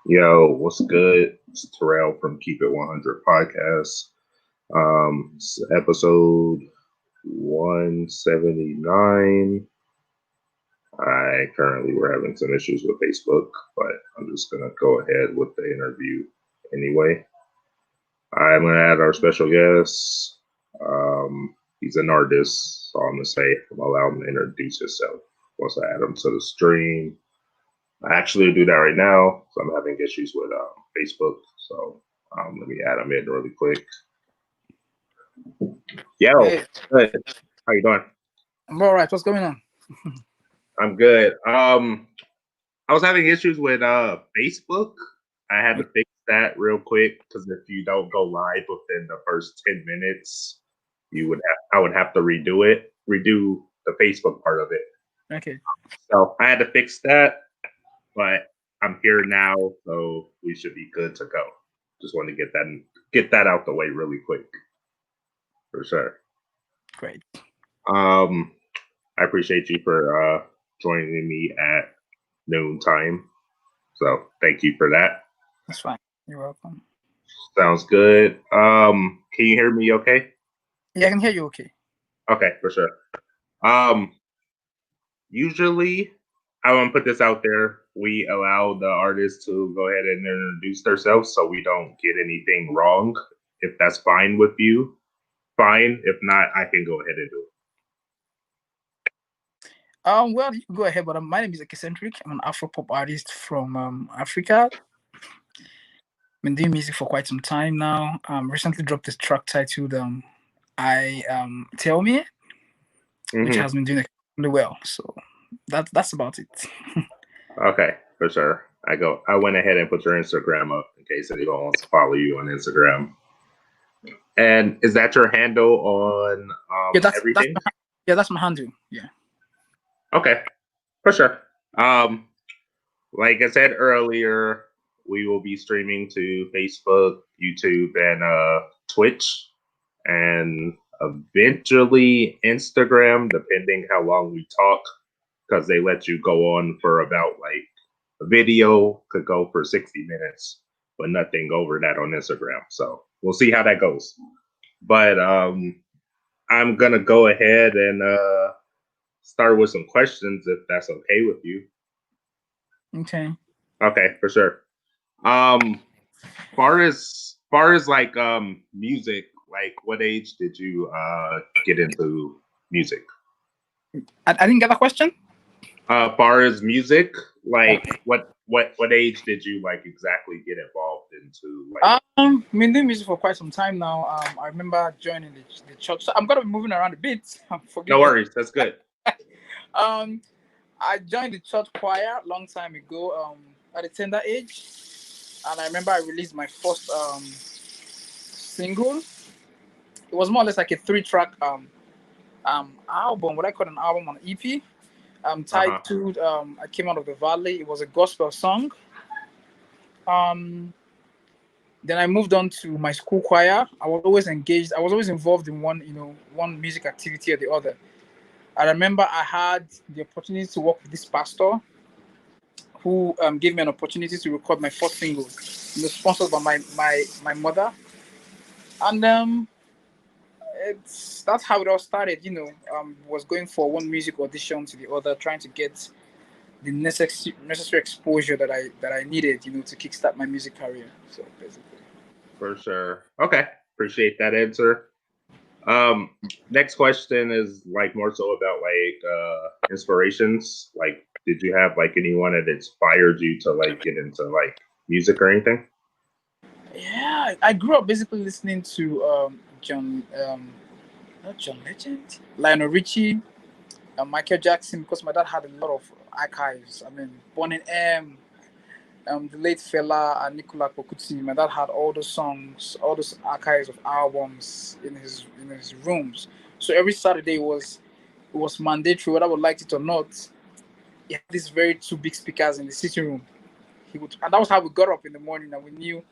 Yo, what's good? It's Terrell from Keep It 100 podcast. It's episode 179. I currently we're having some issues with Facebook, but I'm just gonna go ahead with the interview anyway. I'm gonna add our special guest. He's an artist, so I'm gonna say allow him to introduce himself once I add him to the stream. I actually do that right now, so I'm having issues with Facebook. So let me add them in really quick. Yo, Hey, good. How you doing? I'm all right. What's going on? I'm good. I was having issues with Facebook. I had to fix that real quick because if you don't go live within the first 10 minutes, I would have to redo the Facebook part of it. Okay, So I had to fix that, but I'm here now, so we should be good to go. Just want to get that out the way really quick, for sure. great. Um, I appreciate you for joining me at noon time. So thank you for that. That's fine. You're welcome. Sounds good. Can you hear me? Okay. Yeah, I can hear you. Okay. Okay, for sure. Um, Usually, I want to put this out there. We allow the artists to go ahead and introduce themselves so we don't get anything wrong. If that's fine with you, fine. If not, I can go ahead and do Well, you can go ahead, but my name is Akaycentric. I'm an AFROPOP artist from Africa. Been doing music for quite some time now. Recently dropped this track titled "I Tell Me," it. which has been doing extremely well. So that's about it. Okay, for sure. I went ahead and put your Instagram up in case anyone wants to follow you on Instagram. And is that your handle on Yeah, that's everything? that's my handle. Yeah. Okay, for sure. Um, like I said earlier, we will be streaming to Facebook, YouTube, and Twitch, and eventually Instagram, depending how long we talk, because they let you go on for about like a video could go for 60 minutes, but nothing over that on Instagram. So we'll see how that goes. But I'm gonna go ahead and start with some questions if that's okay with you. Okay. Okay, for sure. Um, far as like music, like what age did you get into music? I didn't get that question. Far as music, like what age did you like exactly get involved into like Been doing music for quite some time now. I remember joining the church. So I'm gonna be moving around a bit. no Forgive me. worries, that's good. Um, I joined the church choir a long time ago. At a tender age, and I remember I released my first single. It was more or less like a three-track album. What I call an album on EP. Uh-huh. Titled "I Came Out of the Valley." It was a gospel song. Um, Then I moved on to my school choir. I was always engaged. I was always involved in one music activity or the other. I remember I had the opportunity to work with this pastor who gave me an opportunity to record my first single, sponsored by my mother. And it's that's how it all started. Was going for one music audition to the other, trying to get the necessary exposure that I needed, to kickstart my music career. So basically. For sure. Okay. Appreciate that answer. Um, Next question is like more so about like inspirations. Like, did you have like anyone that inspired you to like get into like music or anything? Yeah, I grew up basically listening to not John Legend, Lionel Richie, Michael Jackson, because my dad had a lot of archives. I mean, Bonnie M, the late fella and Nicola Kokuti. My dad had all those songs, all those archives of albums in his rooms. So every Saturday was mandatory, whether I would like it or not. He had these very two big speakers in the sitting room. And that was how we got up in the morning, and we knew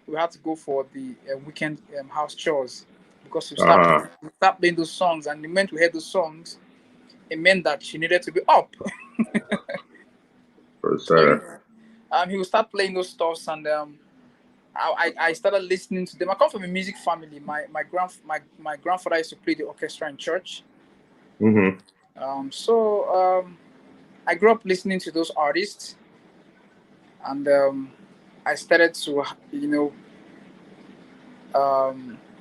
we had to go for the weekend house chores because we Uh-huh. start playing those songs, and the moment we heard those songs, it meant that she needed to be up. For So sure. He will start playing those stuffs, and I started listening to them. I come from a music family. My grandfather used to play the orchestra in church. Mm-hmm. So I grew up listening to those artists, and I started to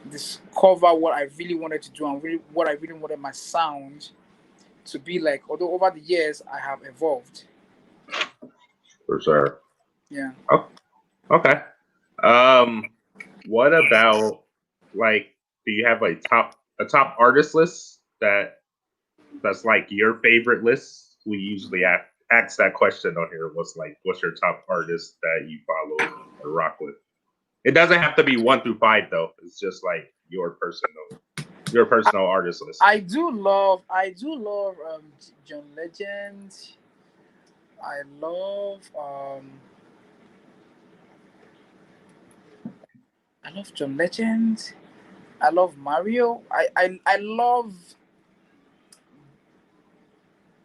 discover what I really wanted to do and what I really wanted my sound to be like. Although over the years I have evolved. For sure. Yeah. Oh, okay. Um, what about like? Do you have like top artist list that's like your favorite list? We usually ask that question on here. What's your top artist that you follow or rock with? It doesn't have to be 1 through 5 though. It's just like your personal artist list. I do love John Legend. I love John Legend. I love Mario. I love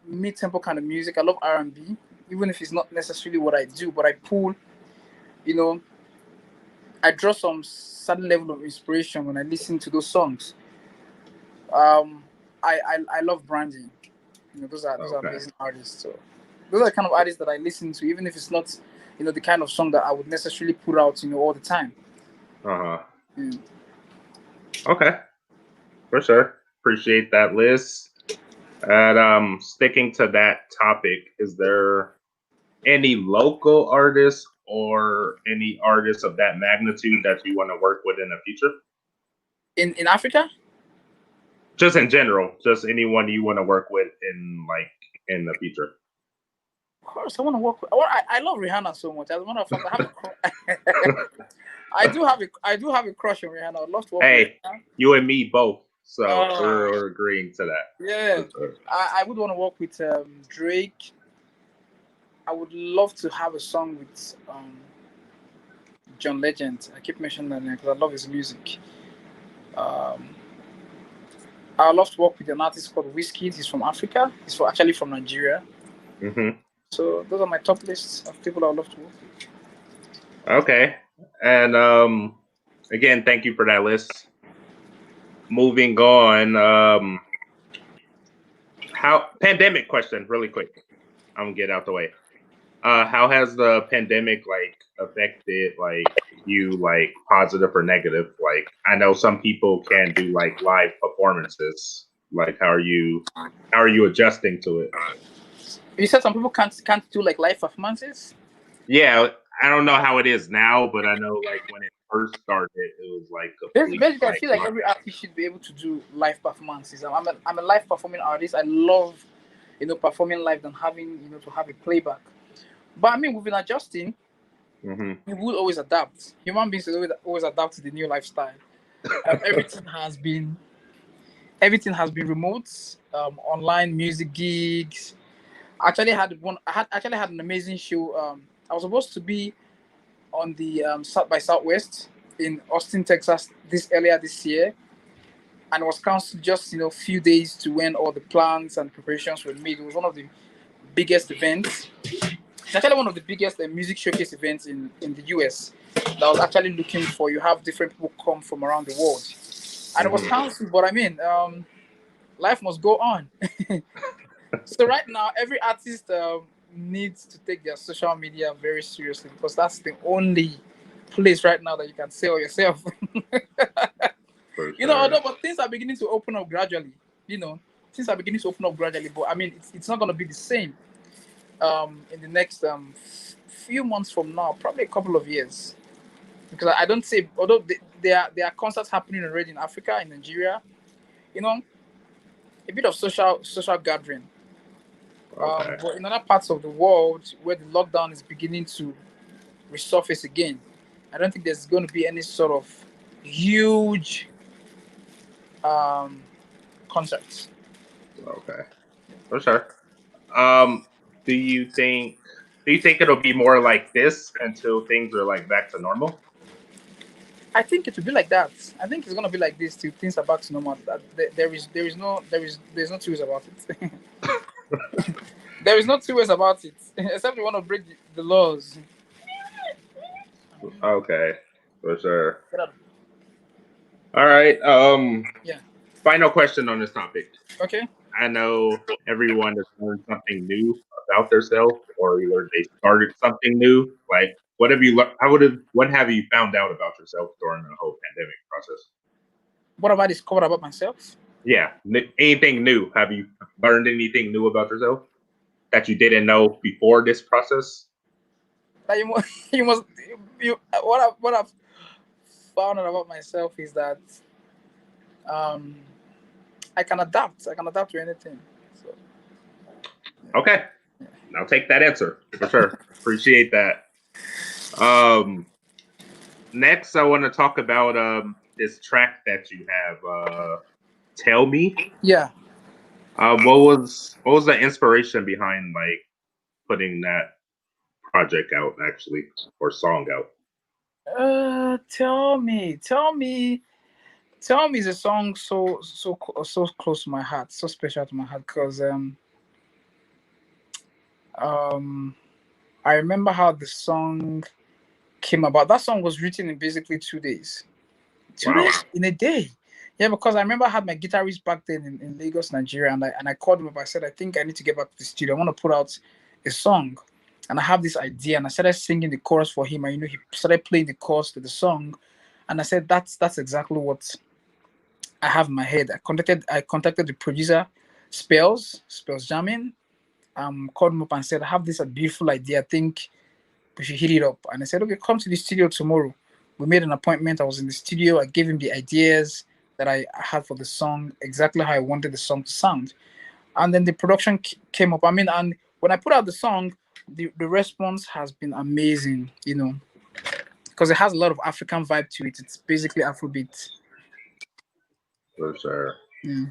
mid tempo kind of music. I love R&B, even if it's not necessarily what I do, but I pull. You know, I draw some certain level of inspiration when I listen to those songs. Um, I love Brandy. Those are Okay. amazing artists. So those are the kind of artists that I listen to, even if it's not the kind of song that I would necessarily put out all the time. Uh huh. Mm. Okay. For sure. Appreciate that list. And sticking to that topic, is there any local artists or any artists of that magnitude that you want to work with in the future? In Africa, Just in general, just anyone you want to work with in the future. of course, I want to work with. Well, I love Rihanna so much. As a matter of fact, I have I do have a crush on Rihanna. I'd love to work with Hey, Rihanna. you and me both. So Uh, we're agreeing to that yeah, for sure. I would want to work with Drake. I would love to have a song with John Legend. I keep mentioning that because I love his music. Um, I love to work with an artist called Whiskey. He's from Africa. Actually from Nigeria. Hmm. So those are my top lists of people I would love to work with. Okay. And again, thank you for that list. Moving on, how pandemic question really quick. I'm gonna get out the way. How has the pandemic like affected like you like positive or negative? Like I know some people can do like live performances. Like how are you adjusting to it? You said some people can't do like live performances. Yeah, I don't know how it is now, but I know like when it first started, it was like complete Basically, I like feel like every artist should be able to do live performances. I'm a live performing artist. I love performing live than having to have a playback. But I mean, we've been adjusting. hmm We will always adapt. Human beings will always adapt to the new lifestyle. Everything has been remote, online music gigs. I actually had an amazing show. I was supposed to be on the South by Southwest in Austin, Texas, this year, and it was cancelled just few days to when all the plans and preparations were made. It was one of the biggest events. It's actually one of the biggest music showcase events in the US that I was actually looking for. You have different people come from around the world, and it was hmm cancelled. But I mean, life must go on. So right now, every artist needs to take their social media very seriously because that's the only place right now that you can sell yourself. for Although sure. but things are beginning to open up gradually. Things are beginning to open up gradually. But I mean, it's not going to be the same in the next few months from now, probably a couple of years. Because I don't say, although there are concerts happening already in Africa, in Nigeria, you know, a bit of social gathering. Okay. But in other parts of the world where the lockdown is beginning to resurface again, I don't think there's going to be any sort of huge um, concerts. Okay. For sure. Um, do you think it'll be more like this until things are like back to normal? I think it will be like that. I think it's going to be like this till things are back to normal. There is no two ways about it. There is no two ways about it, except you want to break the laws. Okay, for sure. Get out. All right. Yeah. Final question on this topic. Okay. I know everyone has learned something new about themselves, or either they started something new. Like, what have you? What have you found out about yourself during the whole pandemic process? What have I discovered about myself? Yeah, anything new? Have you learned anything new about yourself that you didn't know before this process? That you must, you must, you. What I've found out about myself is that um, I can adapt. I can adapt to anything. So, Okay, I'll take that answer for sure. Appreciate that. Um, Next, I want to talk about this track that you have. Tell me. yeah. What was the inspiration behind like putting that project out actually, or song out? Tell me is a song so close to my heart, so special to my heart because um I remember how the song came about. That song was written in basically 2 days. Two Wow. days in a day. Yeah, because I remember I had my guitarist back then in Lagos, Nigeria, and I called him up. I said, I think I need to get back to the studio. I want to put out a song. And I have this idea, and I started singing the chorus for him. And he started playing the chorus to the song. And I said, that's exactly what I have in my head. I contacted the producer, Spells Jamming, called him up and said, I have this a beautiful idea. I think we should hit it up. And I said, okay, come to the studio tomorrow. We made an appointment. I was in the studio. I gave him the ideas that I had for the song, exactly how I wanted the song to sound. And then the production came up. I mean, and when I put out the song, the response has been amazing, because it has a lot of African vibe to it. It's basically Afrobeat. For sure. Yeah.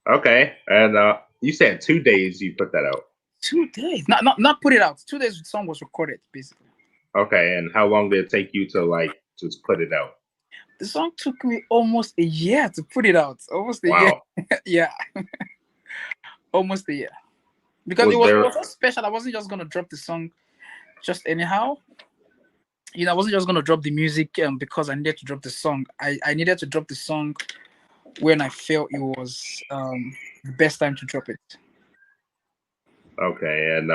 Okay, and you said 2 days you put that out. 2 days. Not put it out. 2 days the song was recorded, basically. Okay, and how long did it take you to like just put it out? The song took me almost a year to put it out. Almost a year. Wow. Yeah. Almost a year. Because Was there? it was so special. I wasn't just gonna drop the song just anyhow. I wasn't just gonna drop the music because I needed to drop the song. I needed to drop the song when I felt it was the best time to drop it. Okay, and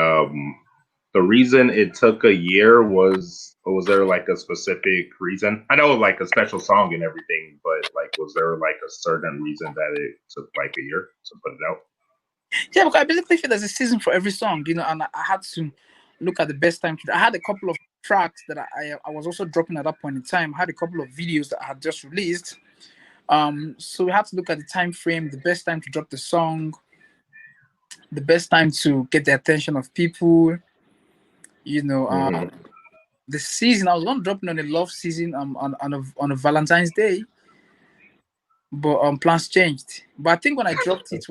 the reason it took a year was there like a specific reason? I know like a special song and everything, but like was there like a certain reason that it took like a year to put it out? Yeah, because I basically feel there's a season for every song, and I had to look at the best time to. I had a couple of tracks that I was also dropping at that point in time. I had a couple of videos that I had just released. So we had to look at the time frame, the best time to drop the song, the best time to get the attention of people. Mhm. The season I was going to drop it on a love season on a Valentine's Day, but plans changed. But I think when I dropped it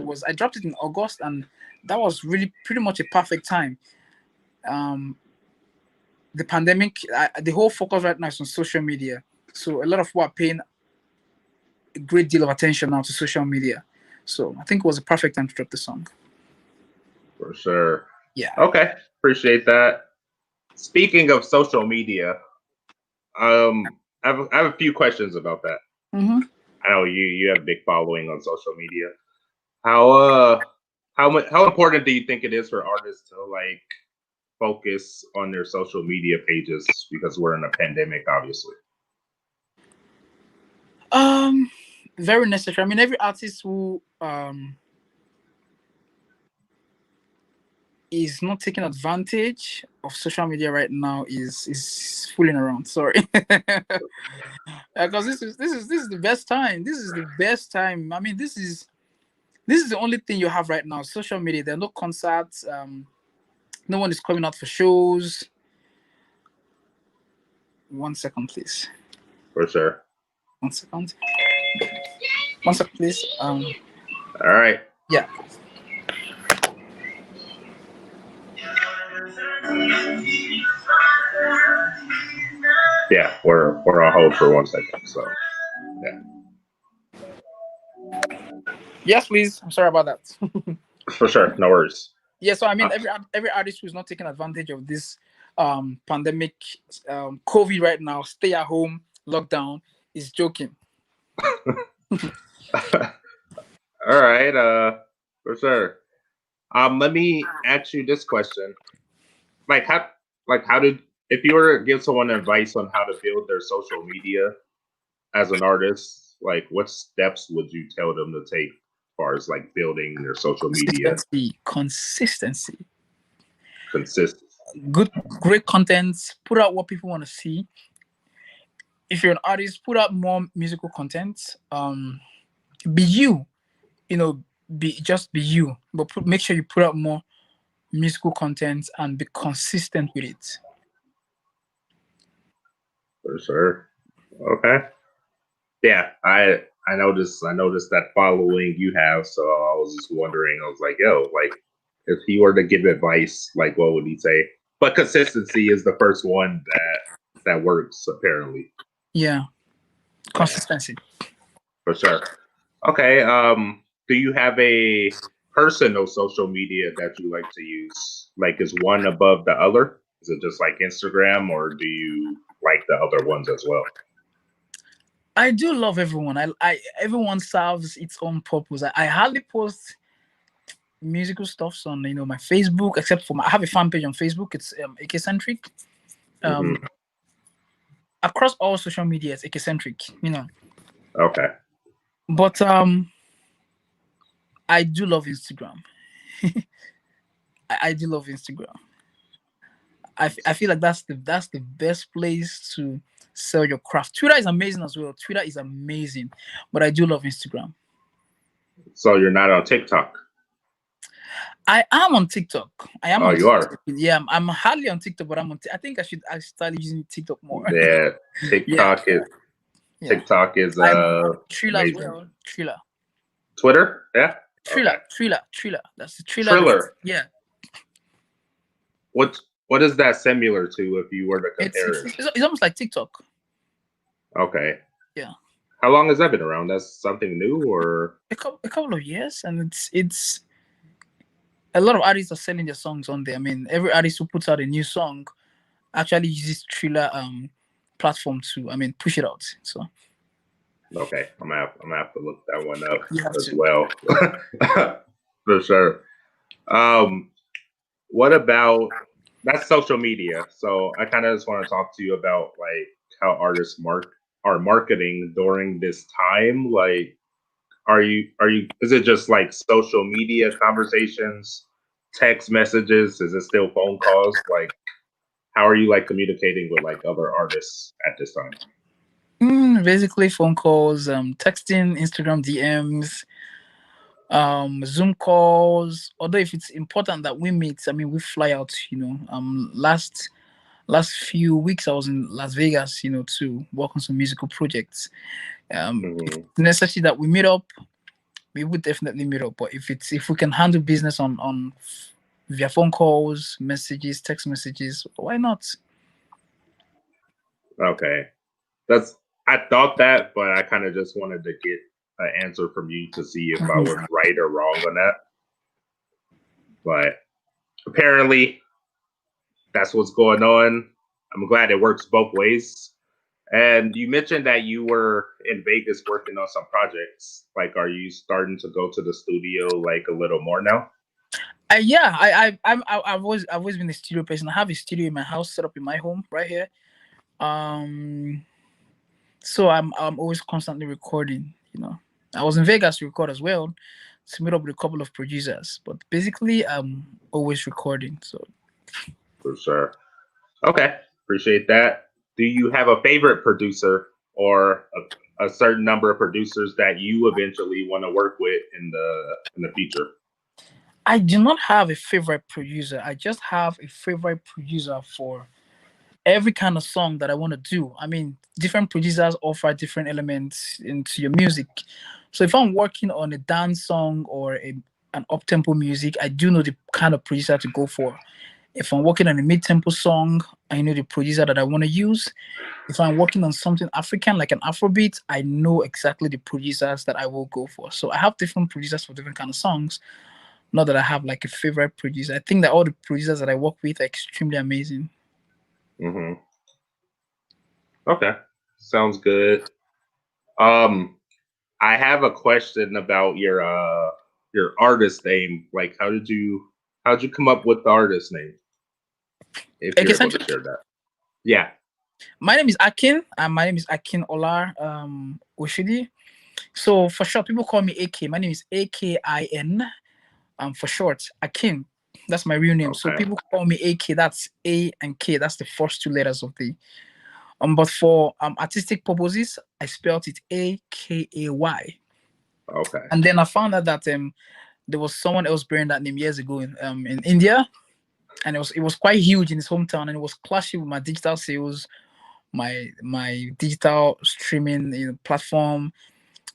in August, and that was really pretty much a perfect time. The pandemic, the whole focus right now is on social media, so a lot of people are paying a great deal of attention now to social media. So I think it was a perfect time to drop the song. For sure. Yeah. Okay, appreciate that. Speaking of social media, I have a few questions about that. Mm-hmm. I know you have a big following on social media. How important do you think it is for artists to like focus on their social media pages because we're in a pandemic, obviously? Um, Very necessary. I mean, every artist who is not taking advantage of social media right now is fooling around. Sorry, because this is the best time. This is the best time. I mean, this is the only thing you have right now. Social media. There are no concerts. No one is coming out for shows. 1 second, please. For sure. 1 second. 1 second, please. All right. Yeah. Yeah, we're on hold for 1 second. So yeah, Yes, please. I'm sorry about that. for sure. No worries. Yeah, so I mean, Uh, every artist who's not taking advantage of this pandemic, COVID right now, stay at home, lockdown, is joking. all right, for sure. Let me ask you this question: like how, how did if you were to give someone advice on how to build their social media as an artist, like what steps would you tell them to take as far as like building their social media Consistency. consistent? Good, great content. Put out what people want to see. If you're an artist, put out more musical content. Be you. You know, be you, but make sure you put out more musical content and be consistent with it. For sure. Okay. Yeah, I noticed that following you have, so I was just wondering. I was like, yo, like if he were to give advice, like what would he say? But consistency is the first one that works apparently. Yeah, Yeah, consistency. for sure. Okay. Do you have a personal social media that you like to use? Like, is one above the other? Is it just like Instagram, or do you like the other ones as well? I do love everyone. Everyone serves its own purpose. I hardly post musical stuffs on my Facebook, except for I have a fan page on Facebook. It's Akaycentric. Um, Hmm. Across all social media, it's Akaycentric. Okay. But I do love Instagram. I do love Instagram. I feel like that's the best place to sell your craft. Twitter is amazing as well. Twitter is amazing, but I do love Instagram. So you're not on TikTok? I am on TikTok. I am Oh, on you TikTok. are. Yeah, I'm hardly on TikTok, but I think I start using TikTok more. Yeah. Yeah, TikTok is yeah. TikTok is I'm Triller as amazing. well. Triller, Twitter? Yeah. Okay. Triller. That's the Triller. Triller. Yeah, What is that similar to if you were to it's compare it's, it? it's it's almost like TikTok. Okay. Yeah, How long has that been around? That's something new or a couple of years, and it's a lot of artists are selling their songs on there. I mean, every artist who puts out a new song actually uses Triller platform to push it out. So okay. I'm gonna have to look that one up you have as to. well. For sure. Um what about that's social media. So I kind of just want to talk to you about like how artists are marketing during this time. Like are you is it just like social media conversations, text messages? Is it still phone calls? Like how are you like communicating with like other artists at this time? Basically, phone calls, texting, Instagram DMs, Zoom calls. Although if it's important that we meet, we fly out. Last few weeks I was in Las Vegas, to work on some musical projects. If Hmm. it's necessary that we meet up, we would definitely meet up. But if we can handle business on via phone calls, messages, text messages, why not? Okay. That's I thought that, but I kind of just wanted to get an answer from you to see if I was Mhm. right or wrong on that. But apparently that's what's going on. I'm glad it works both ways. And you mentioned that you were in Vegas working on some projects. Like, are you starting to go to the studio like a little more now? Yeah, I've always been a studio person. I have a studio in my house, set up in my home right here. Um, so I'm always constantly recording. I was in Vegas to record as well, to meet up with a couple of producers. But basically, I'm always recording. So For sure. Okay, appreciate that. Do you have a favorite producer or a certain number of producers that you eventually want to work with in the future? I do not have a favorite producer. I just have a favorite producer for every kind of song that I want to do. Different producers offer different elements into your music. So if I'm working on a dance song or an up tempo music, I do know the kind of producer to go for. If I'm working on a mid tempo song, I know the producer that I want to use. If I'm working on something African like an Afrobeat, I know exactly the producers that I will go for. So I have different producers for different kind of songs. Not that I have like a favorite producer. I think that all the producers that I work with are extremely amazing. Mm-hmm. Okay, sounds good. Um, I have a question about your artist name. Like, how'd you come up with the artist name? If you're able to Akaycentric. share that. Yeah. My name is Akin, and my name is Akin Olar Oshidi. So for short, people call me AK. My name is AKIN. For short, Akin. That's my real name. So Okay. people call me AK. That's A and K. That's the first two letters of the. But for artistic purposes, I spelled it AKAY. Okay. And then I found out that there was someone else bearing that name years ago in India, and it was quite huge in his hometown, and it was clashing with my digital sales, my digital streaming platform.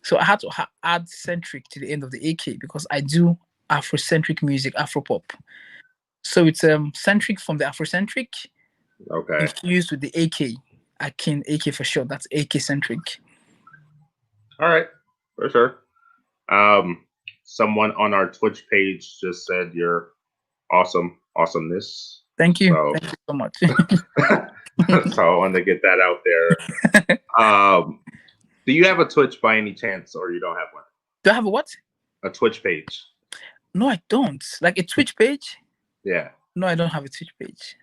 So I had to add centric to the end of the AK because I do Afrocentric music, Afropop. So it's centric from the Afrocentric Okay. infused with the AK. Akin AK for short. That's AK centric. All right. For sure. Someone on our Twitch page just said you're awesomeness. Thank you. So Thank you so much. so I wanted to get that out there. Do you have a Twitch by any chance, or you don't have one? Do I have a what? A Twitch page. No, I don't. Like a Twitch page? Yeah. No, I don't have a Twitch page.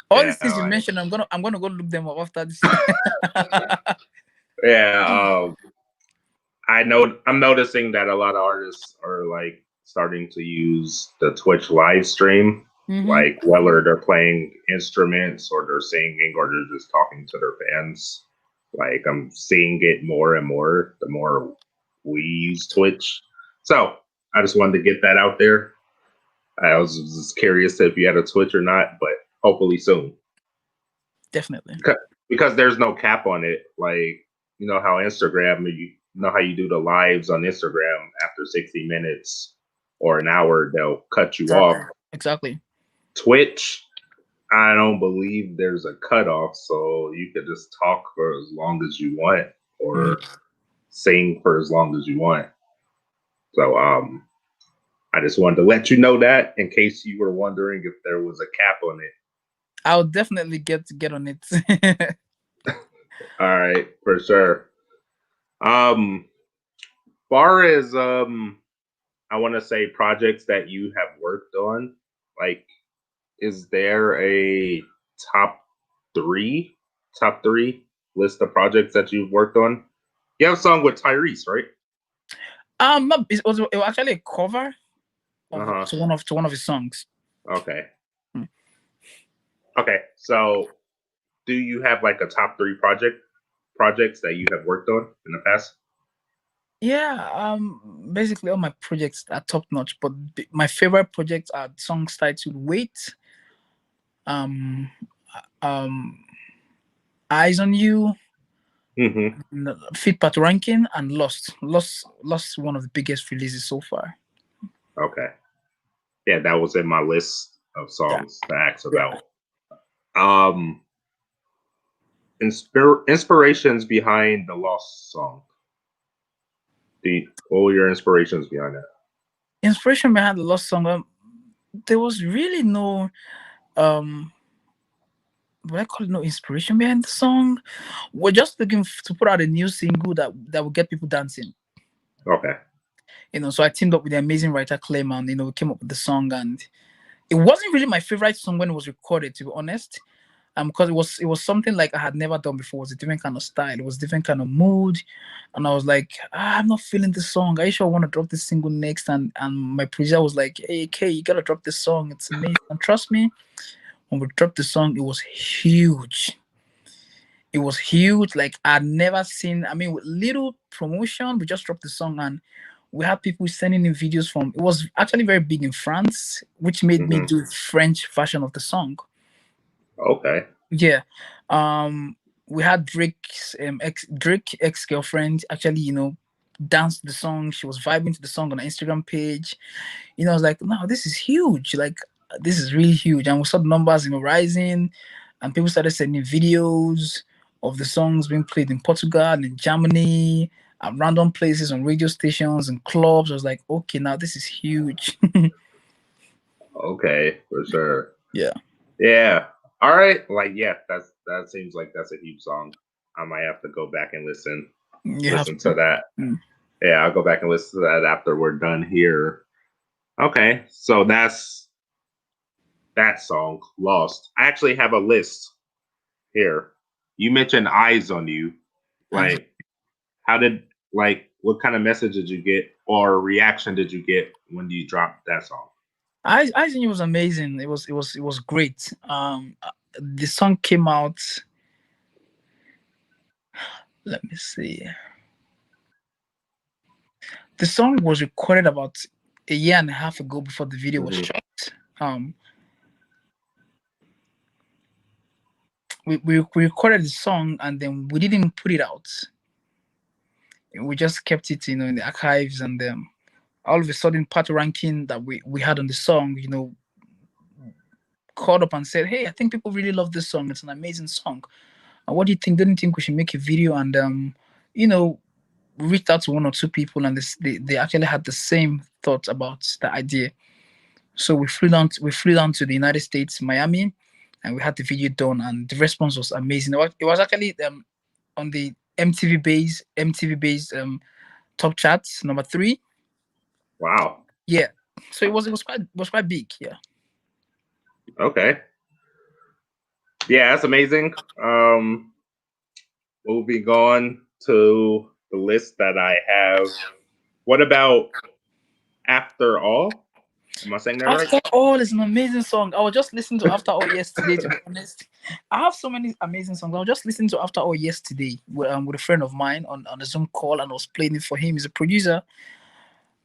All Yeah, these things you like, mentioned, I'm gonna go look them up after this. yeah. I'm noticing that a lot of artists are like starting to use the Twitch live stream, like whether they're playing instruments or they're singing or they're just talking to their fans. Like I'm seeing it more and more the more we use Twitch. So I just wanted to get that out there. I was just curious if you had a Twitch or not, but hopefully soon. Definitely. Because there's no cap on it. Like, you know how Instagram, you know how you do the lives on Instagram after 60 minutes or an hour, they'll cut you off. Exactly. Twitch, I don't believe there's a cutoff, so you could just talk for as long as you want or sing for as long as you want. So I just wanted to let you know that in case you were wondering if there was a cap on it. I'll definitely get on it. All right, for sure. Far as I want to say projects that you have worked on, like, is there a top three list of projects that you've worked on? You have a song with Tyrese, right? It was actually a cover to one of his songs. Okay. Okay, so do you have like a top three projects that you have worked on in the past? Yeah, basically all my projects are top notch, but my favorite projects are songs titled "Wait," "Eyes on You," "Fit Pat Ranking," and "Lost." Lost, one of the biggest releases so far. Okay, yeah, that was in my list of songs to ask about. Inspirations behind the Lost song. What were your inspirations behind that? Inspiration behind the Lost song, there was really no what I call it, no inspiration behind the song. We're just looking to put out a new single that will get people dancing. Okay. So I teamed up with the amazing writer Clayman. We came up with the song, and it wasn't really my favorite song when it was recorded, to be honest. Because it was something like I had never done before. It was a different kind of style. It was a different kind of mood, and I was like, I'm not feeling this song. Are you sure I want to drop this single next? And my producer was like, Hey, Kay, you gotta drop this song. It's amazing. And trust me, when we dropped the song, it was huge. It was huge. Like I'd never seen. I mean, with little promotion, we just dropped the song, and we had people sending in videos from. It was actually very big in France, which made me do French version of the song. Okay. Yeah. We had Drake's ex-girlfriend actually, danced the song. She was vibing to the song on the Instagram page. I was like, no, this is huge. Like, this is really huge. And we saw the numbers, rising, and people started sending videos of the songs being played in Portugal and in Germany, at random places on radio stations and clubs. I was like, okay, now this is huge. Okay, for sure. Yeah. Yeah. All right. Like, yeah, that seems like that's a huge song. I might have to go back and You have listen to to. that. Mm. Yeah, I'll go back and listen to that after we're done here. Okay, so that's that song, Lost. I actually have a list here. You mentioned Eyes on You. I, Like, how did what kind of message did you get or reaction did you get when you dropped that song? I think it was amazing. It was great. The song came out. Let me see. The song was recorded about a year and a half ago before the video was Hmm. shot. Um, we recorded the song and then we didn't put it out. We just kept it, in the archives, and all of a sudden, part ranking that we had on the song, called up and said, "Hey, I think people really love this song. It's an amazing song. What do you think? Don't you think we should make a video?" And you know, we reached out to one or two people, and they actually had the same thoughts about the idea. So we flew down to the United States, Miami, and we had the video done, and the response was amazing. It was actually on the MTV base top charts number 3. Wow. Yeah. So it was quite big. Yeah. Okay. Yeah, that's amazing. Moving on to the list that I have. What about After All? Am I saying that right? After All is an amazing song. I was just listening to After All yesterday. To be honest, I have so many amazing songs. I was just listening to After All yesterday with a friend of mine on a Zoom call, and I was playing it for him. He's a producer.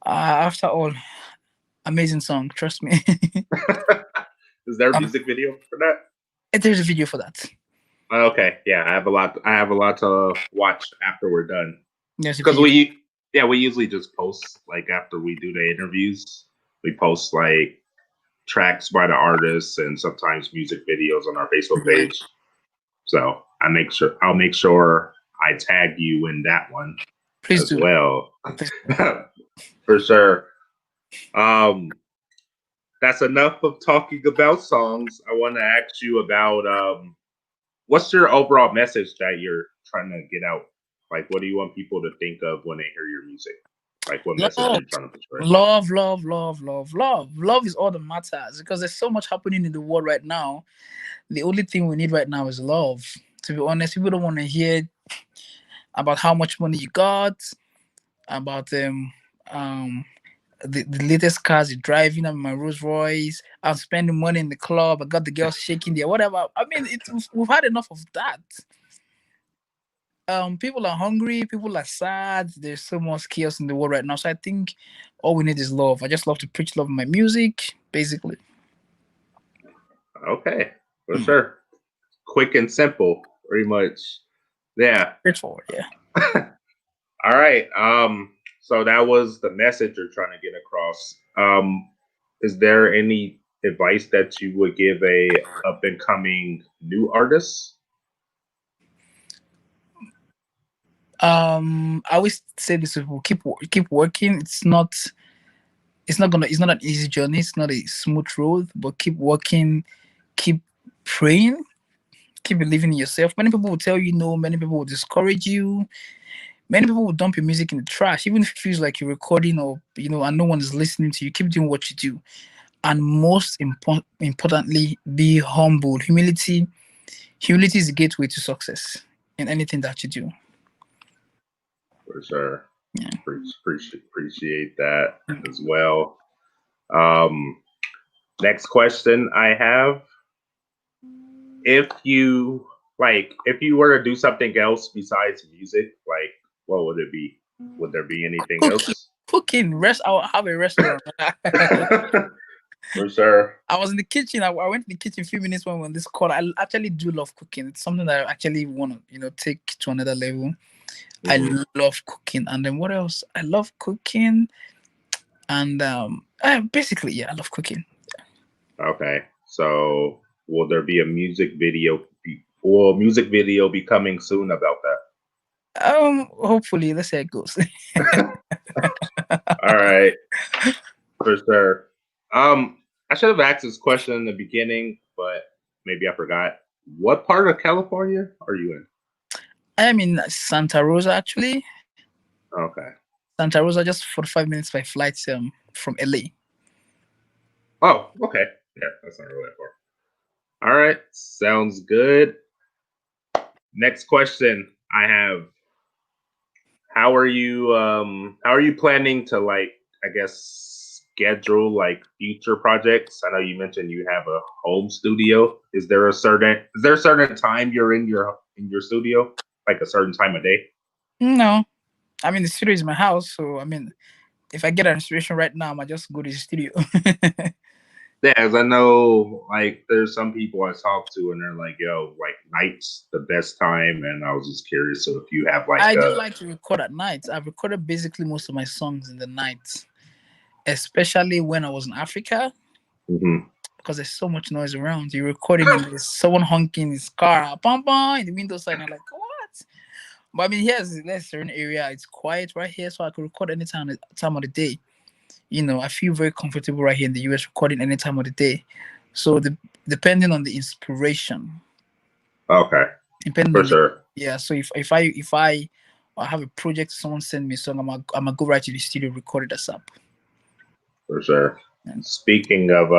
After All, amazing song. Trust me. Is there a um, music video for that? there's a video for that. Okay, yeah, I have a lot. I have a lot to watch after we're done There's a because video. we usually just post like after we do the interviews. We post like tracks by the artists and sometimes music videos on our Facebook Yeah. page. So I'll make sure I tag you in that one Please as do. well. Please. For sure. That's enough of talking about songs. I want to ask you about what's your overall message that you're trying to get out? Like, what do you want people to think of when they hear your music? Like, what message are Love, you trying to portray? love, love, love, love, love. Love is all that matters because there's so much happening in the world right now. The only thing we need right now is love. To be honest, people don't want to hear about how much money you got, about the latest cars you're driving. I'm in my Rolls Royce. I'm spending money in the club. I got the girls shaking there. Whatever. I mean, we've had enough of that. People are hungry. People are sad. There's so much chaos in the world right now. So I think all we need is love. I just love to preach love in my music, basically. Okay, for Mm. sure. Quick and simple, pretty much. Yeah. Straightforward. Yeah. All right. So that was the message you're trying to get across. Is there any advice that you would give a up and coming new artist? I always say this: people keep working. It's not an easy journey. It's not a smooth road, but keep working, keep praying, keep believing in yourself. Many people will tell you no. Many people will discourage you. Many people will dump your music in the trash, even if it feels like you're recording or and no one is listening to you. Keep doing what you do, and most importantly, be humble. Humility is the gateway to success in anything that you do. For sure. Yeah. Appreciate that as well. Um, Next question I have: if you were to do something else besides music, like what would it be? Would there be anything Cooking, else? cooking. I'll have a restaurant. For sure. I was in the kitchen. I went to the kitchen a few minutes when we were on this call. I actually do love cooking. It's something that I actually want to, take to another level. I Hmm. love cooking. And then what else? I love cooking. And basically, yeah, I love cooking. Okay. So will there be a music video? Will a music video be coming soon about Hopefully, let's see how it goes. that? All right. For sure. I should have asked this question in the beginning, but maybe I forgot. What part of California are you in? I am in Santa Rosa, actually. Okay. Santa Rosa, just 45 minutes by flight from LA. Oh, okay. Yeah, that's not really that far. All right, sounds good. Next question I have: how are you planning to, like, I guess, schedule like future projects? I know you mentioned you have a home studio. Is there a certain time you're in your studio? Like a certain time of day? No, I mean the studio is my house, so I mean if I get an inspiration right now, I might just go to the studio. Yeah, as I know, like there's some people I talk to and they're like, "Yo, like night's the best time," and I was just curious. So if you have like I do like to record at night. I've recorded basically most of my songs in the night, especially when I was in Africa, Mhm. because there's so much noise around. You're recording and there's someone honking his car, bum, bum, in the window side, and I'm like, what? But I mean, there's a certain area, it's quiet right here, so I can record any time of the day. I feel very comfortable right here in the US recording any time of the day. So depending on the inspiration, Okay, depending for on the sure, yeah. So if I have a project, someone send me a song, I'm gonna go right to the studio, record it ASAP. for sure. And Speaking of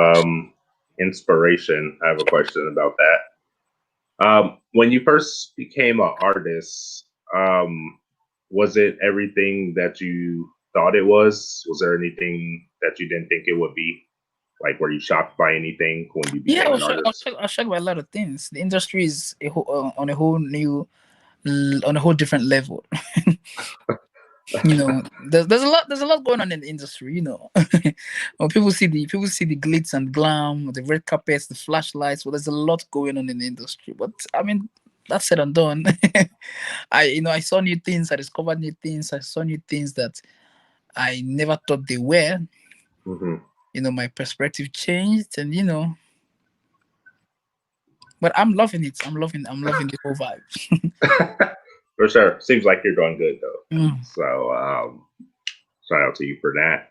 inspiration, I have a question about that. When you first became an artist, was it everything that you thought it was? Was there anything that you didn't think it would be? Like, were you shocked by anything when you yeah, became an artist? I was shocked by a lot of things. The industry is on a whole on a whole different level. There's a lot going on in the industry. When people see the glitz and glam, the red carpets, the flashlights. Well, there's a lot going on in the industry. But I mean, that's said and done. I saw new things. I discovered new things. I saw new things that I never thought they were. Hmm. My perspective changed, and but I'm loving it. I'm loving the whole vibe. For sure. Seems like you're doing good though. Mm. So shout out to you for that.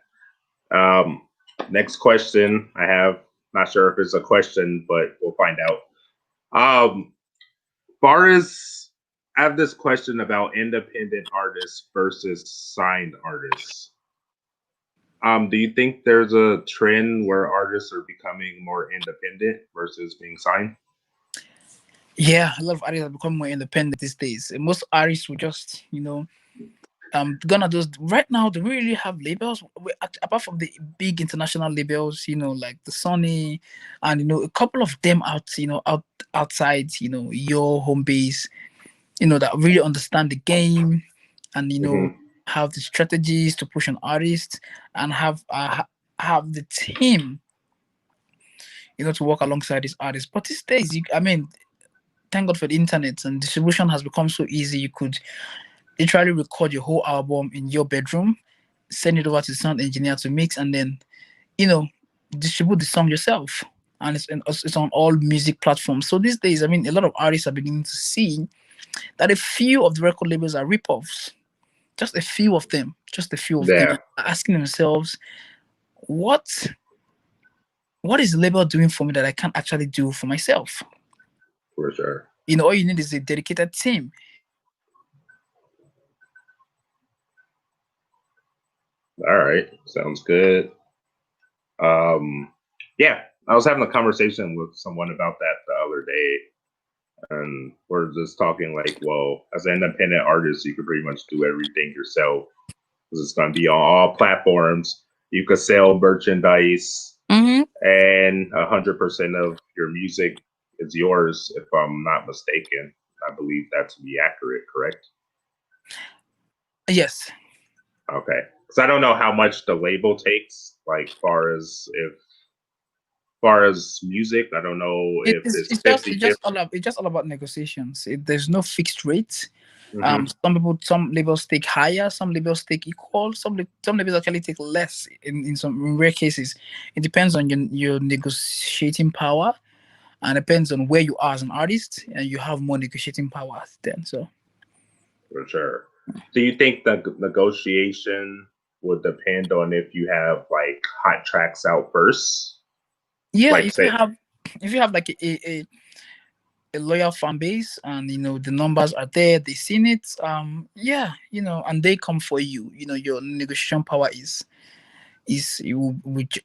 Um, Next question I have. Not sure if it's a question, but we'll find out. Far as I have this question about independent artists versus signed artists. Do you think there's a trend where artists are becoming more independent versus being signed? Yeah, a lot of artists have become more independent these days. And most artists will just, gonna just right now they really have labels apart from the big international labels, like the Sony, and a couple of them outside, your home base, that really understand the game, and Hmm. have the strategies to push an artist, and have the team, to work alongside these artists. But these days, I mean, thank God for the internet, and distribution has become so easy. You could literally record your whole album in your bedroom, send it over to the sound engineer to mix, and then you know distribute the song yourself. And it's on all music platforms. So these days, I mean, a lot of artists are beginning to see that a few of the record labels are rip-offs. Just a few of them. Just a few of them Yeah, are asking themselves, what what is the label doing for me that I can't actually do for myself? for sure. All you need is a dedicated team. All right, sounds good. Um, yeah, I was having a conversation with someone about that the other day, and we're just talking like, well, as an independent artist, you can pretty much do everything yourself because it's going to be on all platforms. You could sell merchandise, Mm-hmm. and 100% of your music is yours, if I'm not mistaken. I believe that to be accurate, correct? Yes. Okay, because I don't know how much the label takes, like far as music. I don't know It if is it's it's just it's 50 just 50. all about negotiations. There's no fixed rate. Mm-hmm. Some labels take higher, some labels take equal, some labels actually take less in some rare cases. It depends on your negotiating power, and depends on where you are as an artist, and you have more negotiating power then. So For sure. Do you think the negotiation would depend on if you have like hot tracks out first? Yeah, Like say, if you have like a loyal fan base, and the numbers are there, they seen it, yeah, and they come for you, your negotiation power it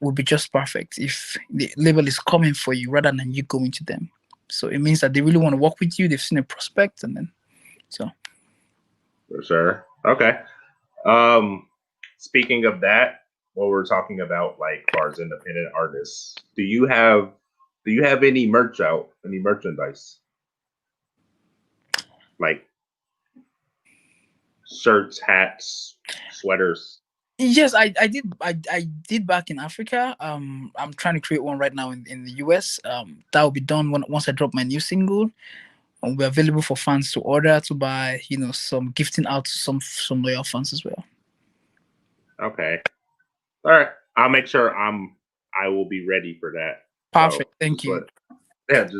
will be just perfect if the label is coming for you rather than you going to them. So it means that they really want to work with you. They've seen a prospect, and then so. for sure. Okay. Um, Speaking of that, what we're talking about, like, far as independent artists, do you have any merch out, any merchandise, like shirts, hats, sweaters? Yes, I did back in Africa. I'm trying to create one right now in the US. That will be done once I drop my new single. Will be available for fans to order to buy. Some gifting out to some loyal fans as well. Okay. All right. I'll make sure I will be ready for that. So Perfect. Thank just you.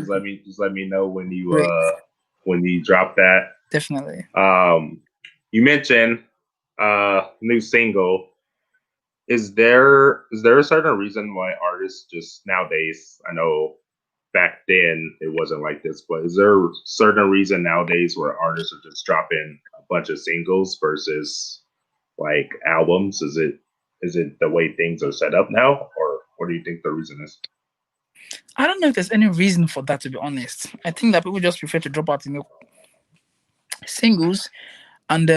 let me know Great. when you drop that. Definitely. You mentioned new single. Is there a certain reason why artists just nowadays, I know back then it wasn't like this, but is there a certain reason nowadays where artists are just dropping a bunch of singles versus like albums? Is it the way things are set up now, or what do you think the reason is? I don't know if there's any reason for that, to be honest. I think that people just prefer to drop out, singles, and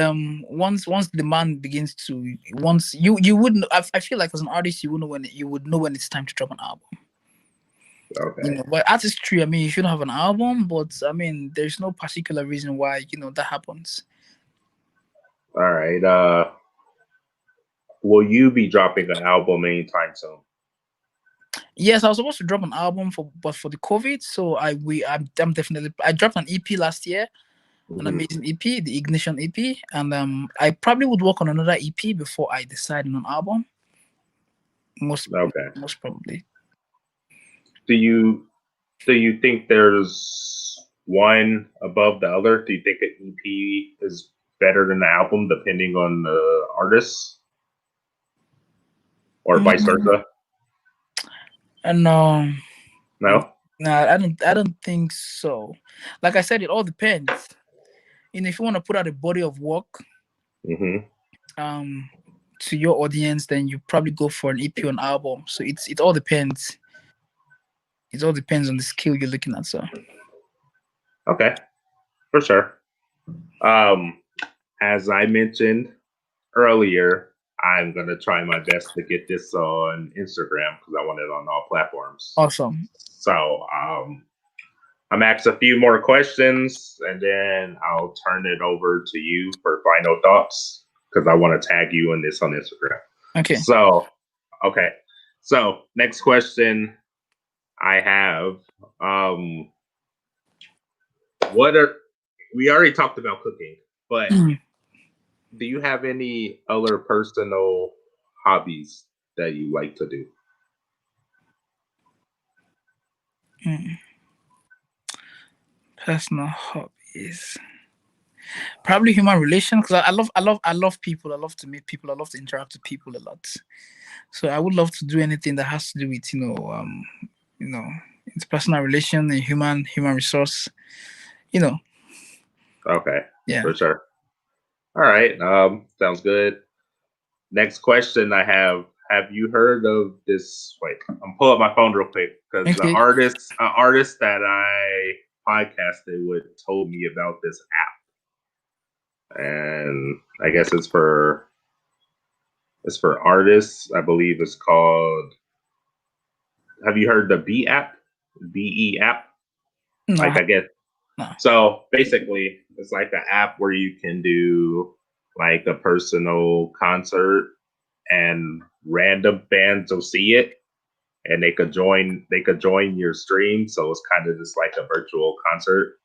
once demand begins to, once you wouldn't. I feel like as an artist, you would know when it's time to drop an album. Okay. But artistry, I mean, you should have an album, but I mean, there's no particular reason why that happens. All right. Will you be dropping an album anytime soon? Yes, I was supposed to drop an album but for the COVID, so I'm definitely, I dropped an EP last year, an Mhm. amazing EP, the Ignition EP, and I probably would work on another EP before I decide on an album. Most Okay. most probably. Do you think there's one above the other? Do you think an EP is better than the album, depending on the artist, or vice Mm, versa? and No. nah, I don't think so. Like I said, it all depends. If you want to put out a body of work, Hmm. um, to your audience, then you probably go for an EP or an album. So it all depends. It all depends on the skill you're looking at. So Okay, for sure. Um, as I mentioned earlier, I'm gonna try my best to get this on Instagram because I want it on all platforms. awesome. So I'm asked a few more questions, and then I'll turn it over to you for final thoughts because I want to tag you in this on Instagram. Okay. So, okay. So, next question I have, what are we already talked about cooking, but do you have any other personal hobbies that you like to do? Personal hobbies. Probably human relations, because I love people. I love to meet people. I love to interact with people a lot. So I would love to do anything that has to do with you know it's personal relation and human resource. You know, Okay, yeah. for sure. All right, sounds good. Next question I have you heard of this? Wait, I'm pulling up my phone real quick because the Okay. artist that I podcasted with told me about this app, and I guess it's for artists. I believe it's called. Have you heard the B app? BE app? No, Like, I guess no. so. Basically, it's like an app where you can do like a personal concert, and random fans will see it, and they could join your stream. So it's kind of just like a virtual concert.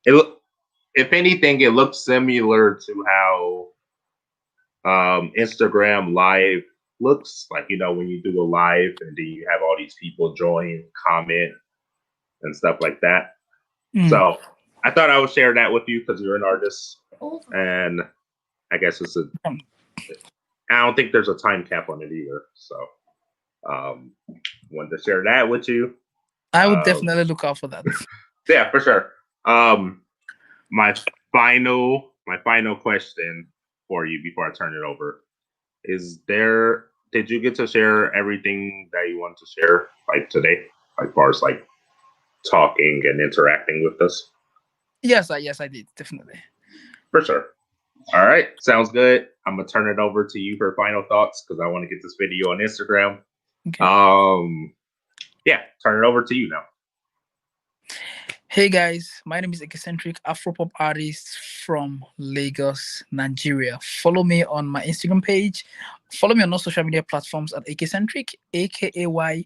If anything, it looks similar to how Instagram Live looks like. When you do a live and then you have all these people join, comment, and stuff like that. Mm. So I thought I would share that with you because you're an artist, and I guess I don't think there's a time cap on it either. So Um, wanted to share that with you. I would definitely look out for that. Yeah, for sure. My final question for you before I turn it over is: did you get to share everything that you want to share like today, as far as like talking and interacting with us? Yes, I did definitely. For sure. All right, sounds good. I'm gonna turn it over to you for final thoughts because I want to get this video on Instagram. Okay. Yeah, turn it over to you now. Hey guys, my name is Akaycentric, AFROPOP artist from Lagos, Nigeria. Follow me on my Instagram page. Follow me on all social media platforms at Akaycentric, AKAYCENTRIC.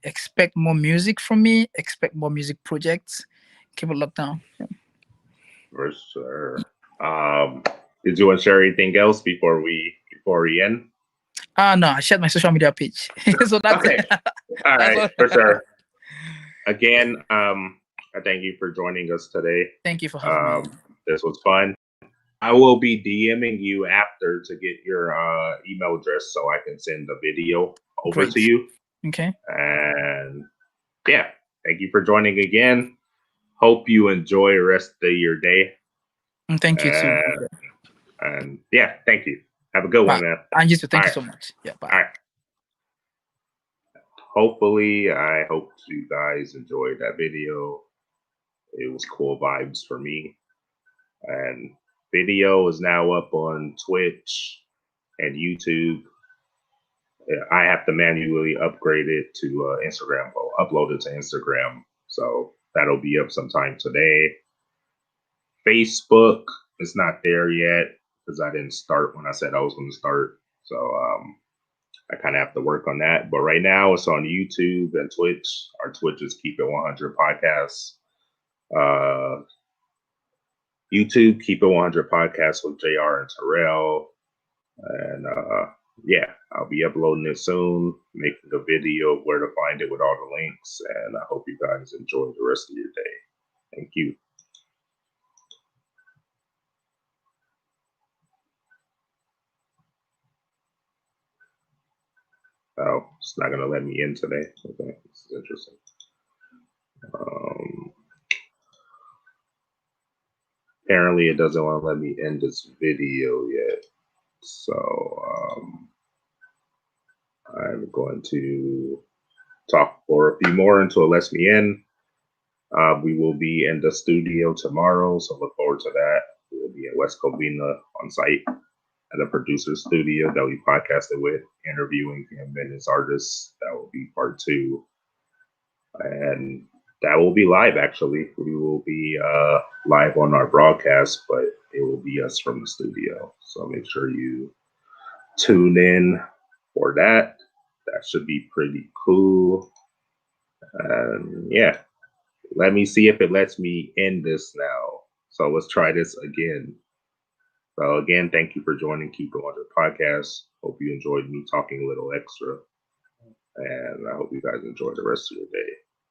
Expect more music from me. Expect more music projects. Keep it locked down. For sure. Did you want to share anything else before we end? No, I shared my social media page. So that's okay. it. All That's right, for sure. Again, I thank you for joining us today. Thank you for having me. This was fun. I will be DMing you after to get your email address so I can send the video over to you. Okay. And yeah, thank you for joining again. Hope you enjoy the rest of your day. And thank you too. And yeah, thank you. Have a good one, man. And you too. Thank you so much. Yeah, bye. All right. Hopefully, I hope you guys enjoyed that video. It was cool vibes for me. And video is now up on Twitch and YouTube. I have to manually upgrade it to Instagram, or upload it to Instagram. So that'll be up sometime today. Facebook is not there yet because I didn't start when I said I was going to start. So I kind of have to work on that. But right now it's on YouTube and Twitch. Our Twitch is Keep It 100 Podcasts. YouTube, Keep It 100 Podcasts with JR and Terrell. And yeah, I'll be uploading it soon, making a video of where to find it with all the links. And I hope you guys enjoy the rest of your day. Thank you. Oh, it's not going to let me in today. Okay, this is interesting. Apparently, it doesn't want to let me end this video yet. So I'm going to talk for a few more until it lets me in. We will be in the studio tomorrow, so look forward to that. We will be at West Covina on site at the producer's studio that we podcasted with, interviewing him and his artists. That will be part 2. And that will be live, actually. We will be live on our broadcast, but it will be us from the studio. So make sure you tune in for that. That should be pretty cool. And yeah, let me see if it lets me end this now. So let's try this again. So again, thank you for joining Keep It 100 Podcast. Hope you enjoyed me talking a little extra. And I hope you guys enjoy the rest of your day.